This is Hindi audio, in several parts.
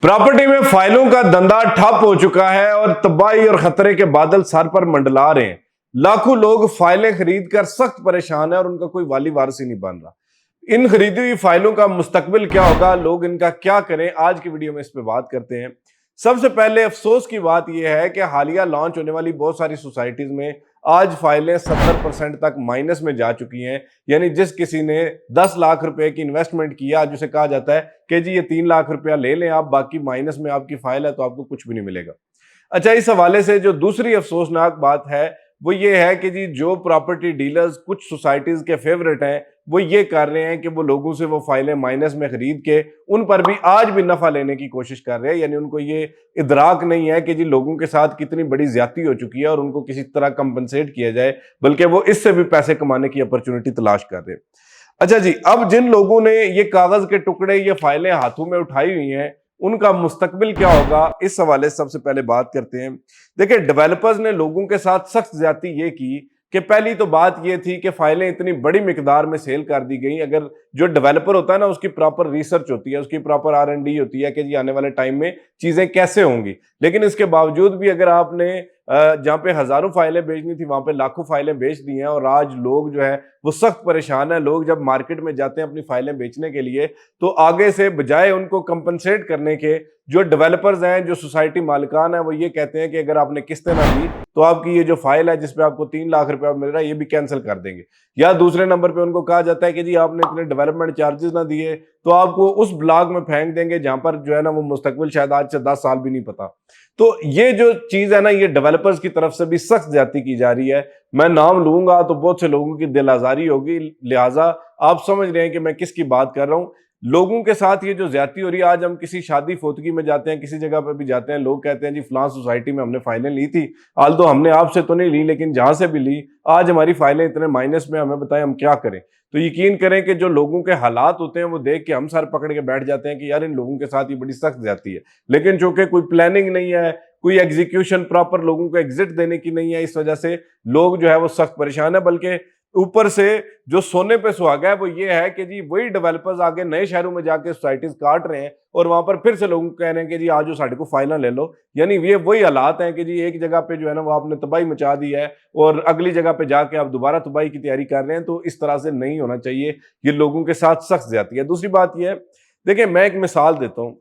प्रॉपर्टी में फाइलों का धंधा ठप हो चुका है और तबाही और खतरे के बादल सर पर मंडला रहे हैं। लाखों लोग फाइलें खरीद कर सख्त परेशान है और उनका कोई वाली वारिस ही नहीं बन रहा। इन खरीदी हुई फाइलों का मुस्तकबिल क्या होगा, लोग इनका क्या करें, आज की वीडियो में इस पे बात करते हैं। सबसे पहले अफसोस की बात यह है कि हालिया लॉन्च होने वाली बहुत सारी सोसाइटीज में आज फाइलें 70% तक माइनस में जा चुकी हैं। यानी जिस किसी ने 10 लाख रुपए की इन्वेस्टमेंट किया, आज उसे कहा जाता है कि जी ये 3 लाख रुपया ले लें आप, बाकी माइनस में आपकी फाइल है तो आपको कुछ भी नहीं मिलेगा। अच्छा, इस हवाले से जो दूसरी अफसोसनाक बात है वो ये है कि जी जो प्रॉपर्टी डीलर्स कुछ सोसाइटीज के फेवरेट हैं वो ये कर रहे हैं कि वो लोगों से वो फाइलें माइनस में खरीद के उन पर भी आज भी नफा लेने की कोशिश कर रहे हैं। यानी उनको ये इदराक नहीं है कि जी लोगों के साथ कितनी बड़ी ज्यादती हो चुकी है और उनको किसी तरह कंपनसेट किया जाए, बल्कि वो इससे भी पैसे कमाने की अपॉर्चुनिटी तलाश कर रहे हैं। अच्छा जी, अब जिन लोगों ने ये कागज के टुकड़े, ये फाइलें हाथों में उठाई हुई हैं, उनका मुस्तकबिल क्या होगा, इस हवाले से सबसे पहले बात करते हैं। देखिए, डेवलपर्स ने लोगों के साथ सख्त ज्यादती ये की कि पहली तो बात ये थी कि फाइलें इतनी बड़ी मिकदार में सेल कर दी गई। अगर जो डेवलपर होता है ना, उसकी प्रॉपर रिसर्च होती है, उसकी प्रॉपर R&D होती है कि जी आने वाले टाइम में चीजें कैसे होंगी, लेकिन इसके बावजूद भी अगर आपने जहां पे हजारों फाइलें बेचनी थी वहां पे लाखों फाइलें बेच दी हैं और आज लोग जो है वो सख्त परेशान है। लोग जब मार्केट में जाते हैं अपनी फाइलें बेचने के लिए तो आगे से बजाय उनको कंपनसेट करने के, जो डेवलपर्स हैं, जो सोसाइटी मालिकान है, वो ये कहते हैं कि अगर आपने किस्तें ना दी तो आपकी ये जो फाइल है जिसपे आपको 3 लाख रुपया मिल रहा है ये भी कैंसिल कर देंगे। या दूसरे नंबर पे उनको कहा जाता है कि जी आपने इतने डेवलपमेंट चार्जेस ना दिए तो आपको उस ब्लॉक में फेंक देंगे जहां पर जो है ना वो मुस्तकबिल शायद आज से 10 साल भी नहीं पता। तो ये जो चीज है ना, ये डेवलपर्स की तरफ से भी सख्त ज्यादती की जा रही है। मैं नाम लूंगा तो बहुत से लोगों की दिल आजारी होगी, लिहाजा आप समझ रहे हैं कि मैं किसकी बात कर रहा हूं। लोगों के साथ ये जो ज्यादती हो रही है, आज हम किसी शादी फोतगी में जाते हैं, किसी जगह पर भी जाते हैं, लोग कहते हैं जी फलां सोसाइटी में हमने फाइलें ली थी, हाल तो हमने आपसे तो नहीं ली लेकिन जहां से भी ली आज हमारी फाइलें इतने माइनस में, हमें बताएं हम क्या करें। तो यकीन करें कि जो लोगों के हालात होते हैं वो देख के हम सर पकड़ के बैठ जाते हैं कि यार इन लोगों के साथ ये बड़ी सख्त ज्यादती है। लेकिन चूंकि कोई प्लानिंग नहीं है, कोई एग्जीक्यूशन प्रॉपर लोगों को एग्जिट देने की नहीं है, इस वजह से लोग जो है वो सख्त परेशान है। बल्कि ऊपर से जो सोने पे सुहागा है वो ये है कि जी वही डेवलपर्स आगे नए शहरों में जाके सोसाइटीज काट रहे हैं और वहां पर फिर से लोगों को कह रहे हैं कि जी आज साढ़े को फाइल ले लो। यानी ये वही हालात हैं कि जी एक जगह पे जो है ना वो आपने तबाही मचा दी है और अगली जगह पे जाके आप दोबारा तबाही की तैयारी कर रहे हैं। तो इस तरह से नहीं होना चाहिए, ये लोगों के साथ सख्त जाती है। दूसरी बात यह है, देखिए मैं एक मिसाल देता हूँ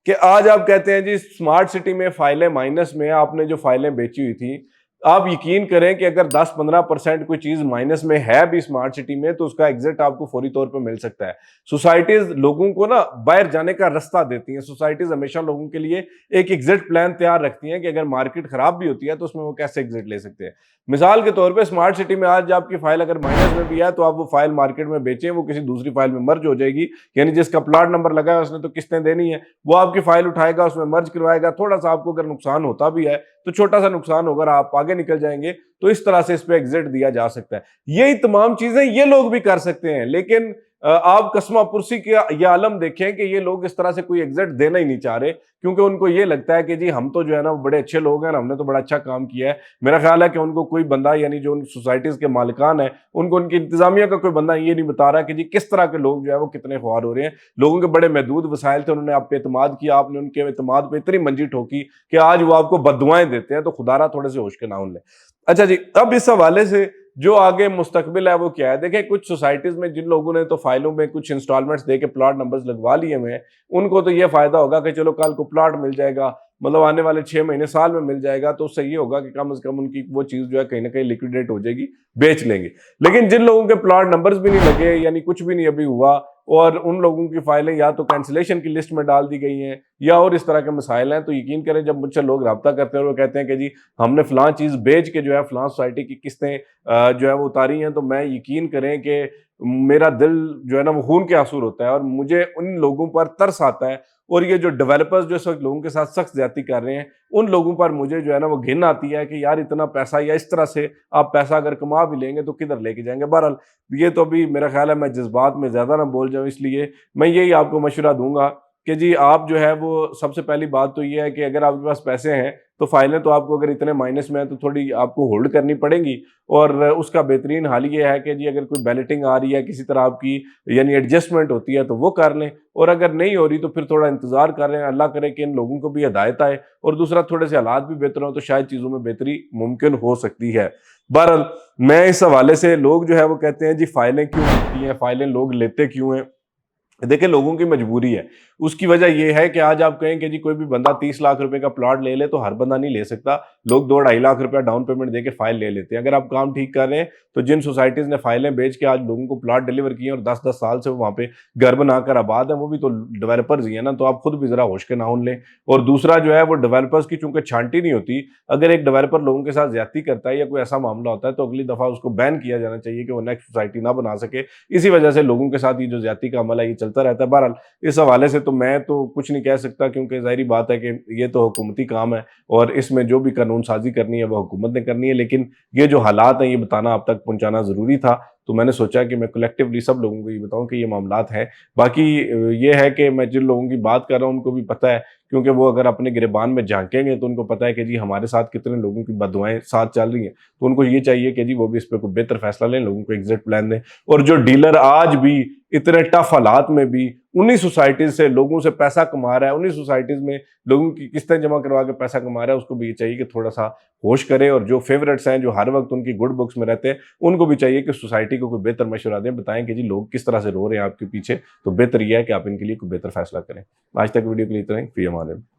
कि आज आप कहते हैं जी स्मार्ट सिटी में फाइलें माइनस में, आपने जो फाइलें बेची हुई थी, आप यकीन करें कि अगर 10-15% कोई चीज माइनस में है भी स्मार्ट सिटी में तो उसका एग्जिट आपको फौरी तौर पे मिल सकता है। सोसाइटीज लोगों को ना बाहर जाने का रास्ता देती हैं। सोसाइटीज हमेशा लोगों के लिए एक एग्जिट प्लान तैयार रखती हैं कि अगर मार्केट खराब भी होती है तो उसमें वो कैसे एग्जिट ले सकते हैं। मिसाल के तौर पर स्मार्ट सिटी में आज आपकी फाइल अगर माइनस में भी है तो आप वो फाइल मार्केट में बेचें, वो किसी दूसरी फाइल में मर्ज हो जाएगी। यानी जिसका प्लॉट नंबर लगा है उसने तो किस्तें देनी है, वो आपकी फाइल उठाएगा, उसमें मर्ज करवाएगा। थोड़ा सा आपको अगर नुकसान होता भी है तो छोटा सा नुकसान होगा, आप आगे निकल जाएंगे। तो इस तरह से इस पे एग्जिट दिया जा सकता है। यही तमाम चीजें ये लोग भी कर सकते हैं, लेकिन आप कसमा पुरसी के ये आलम देखें कि ये लोग इस तरह से कोई एग्जिट देना ही नहीं चाह रहे, क्योंकि उनको ये लगता है कि जी हम तो जो है ना वो बड़े अच्छे लोग हैं, हमने तो बड़ा अच्छा काम किया है। मेरा ख्याल है कि उनको कोई बंदा, यानी जो उन सोसाइटीज के मालिकान है, उनको उनकी इंतजामिया का कोई बंदा ये नहीं बता रहा कि जी किस तरह के लोग जो है वो कितने ख्वार हो रहे हैं। लोगों के बड़े महदूद वसाइल थे, उन्होंने आप पे एतमाद किया, आपने उनके एतमाद पे इतनी मंजी ठोकी कि आज वो आपको बददुआएं देते हैं। तो खुदारा थोड़े से होश के नाउन लें। अच्छा जी, अब इस हवाले से जो आगे मुस्तकबिल है वो क्या है, देखें कुछ सोसाइटीज में जिन लोगों ने तो फाइलों में कुछ इंस्टॉलमेंट्स दे के प्लॉट नंबर्स लगवा लिए हुए हैं, उनको तो ये फायदा होगा कि चलो कल को प्लॉट मिल जाएगा, मतलब आने वाले 6 महीने साल में मिल जाएगा, तो उससे ये होगा कि कम से कम उनकी वो चीज जो है कहीं ना कहीं लिक्विडेट हो जाएगी, बेच लेंगे। लेकिन जिन लोगों के प्लॉट नंबर्स भी नहीं लगे, यानी कुछ भी नहीं अभी हुआ, और उन लोगों की फाइलें या तो कैंसिलेशन की लिस्ट में डाल दी गई हैं या और इस तरह के मसाइल हैं, तो यकीन करें जब मुझसे लोग रब्ता करते हैं और वो कहते हैं कि जी हमने फलां चीज बेच के जो है फलां सोसाइटी की किस्तें जो है वो उतारी हैं, तो मैं यकीन करें कि मेरा दिल जो है ना वो खून के आंसू होता है और मुझे उन लोगों पर तरस आता है। और ये जो डेवलपर्स जो इस वक्त लोगों के साथ सख्त ज्यादती कर रहे हैं, उन लोगों पर मुझे जो है ना वो घिन आती है कि यार इतना पैसा, या इस तरह से आप पैसा अगर कमा भी लेंगे तो किधर लेके जाएंगे। बहरहाल ये तो अभी मेरा ख्याल है मैं जज्बात में ज्यादा ना बोल जाऊं, इसलिए मैं यही आपको मशवरा दूंगा कि जी आप जो है वो सबसे पहली बात तो ये है कि अगर आपके पास पैसे हैं तो फाइलें तो आपको अगर इतने माइनस में है तो थोड़ी आपको होल्ड करनी पड़ेंगी। और उसका बेहतरीन हाल ये है कि जी अगर कोई बैलेटिंग आ रही है किसी तरह आपकी यानी एडजस्टमेंट होती है तो वो कर लें, और अगर नहीं हो रही तो फिर थोड़ा इंतजार कर रहे हैं, अल्लाह करे कि इन लोगों को भी हिदायत आए और दूसरा थोड़े से हालात भी बेहतर हो तो शायद चीज़ों में बेहतरी मुमकिन हो सकती है। बहरहाल मैं इस हवाले से लोग जो है वो कहते हैं जी फाइलें क्यों होती हैं, फाइलें लोग लेते क्यों हैं? देखिए लोगों की मजबूरी है। उसकी वजह ये है कि आज आप कहें कि जी कोई भी बंदा 30 लाख रुपए का प्लॉट ले ले तो हर बंदा नहीं ले सकता। लोग 2 ढाई लाख रुपया डाउन पेमेंट देके फाइल ले लेते हैं। अगर आप काम ठीक कर रहे हैं तो जिन सोसाइटीज़ ने फाइलें बेच के आज लोगों को प्लॉट डिलीवर किए और 10-10 साल से वो वहाँ पे घर बनाकर आबाद है, वो भी तो डेवलपर्स ही है ना, तो आप खुद भी ज़रा होश के नाउन लें। और दूसरा जो है वो डेवलपर्स की चूँकि छांटी नहीं होती, अगर एक डेवलपर लोगों के साथ ज़्यादती करता है या कोई ऐसा मामला होता है तो अगली दफ़ा उसको बैन किया जाना चाहिए कि वो नेक्स्ट सोसाइटी ना बना सके। इसी वजह से लोगों के साथ ये जो ज़्यादती का अमल है ये चलता रहता है। बहरहाल इस हवाले से तो मैं तो कुछ नहीं कह सकता क्योंकि ज़ाहिर बात है कि ये तो हुकूमती काम है और इसमें जो भी कानून साज़ी करनी है वो हुकूमत ने करनी है। लेकिन ये जो हालात हैं ये बताना आप तक पहुँचाना ज़रूरी था। तो मैंने सोचा कि मैं कलेक्टिवली सब लोगों को ये बताऊँ कि ये मामलात हैं। बाकी ये है कि मैं जिन लोगों की बात कर रहा हूँ उनको भी पता है, क्योंकि वो अगर अपने गिरबान में झाँकेंगे तो उनको पता है कि जी हमारे साथ कितने लोगों की बददुआएँ साथ चल रही हैं। तो उनको ये चाहिए कि जी वो भी इस पे कोई बेहतर फैसला लें, लोगों को एग्ज़िट प्लान दें। और जो डीलर आज भी इतने टफ हालात में भी उन्हीं सोसाइटीज़ से लोगों से पैसा कमा रहा है, उन्हीं सोसाइटीज़ में लोगों की किस्तें जमा करवा के पैसा कमा रहा है, उसको भी ये चाहिए कि थोड़ा-सा होश करे। और जो फ़ेवरेट्स हैं, जो हर वक़्त उनकी गुड बुक्स में रहते हैं, उनको भी चाहिए कि सोसाइटी को कोई बेहतर मशवरा दें, बताएँ कि जी लोग किस तरह से रो रहे हैं आपके पीछे, तो बेहतर ये है कि आप इनके लिए कोई बेहतर फैसला करें। आज तक वीडियो के लिए इतना ही। फ़ी अमान अल्लाह।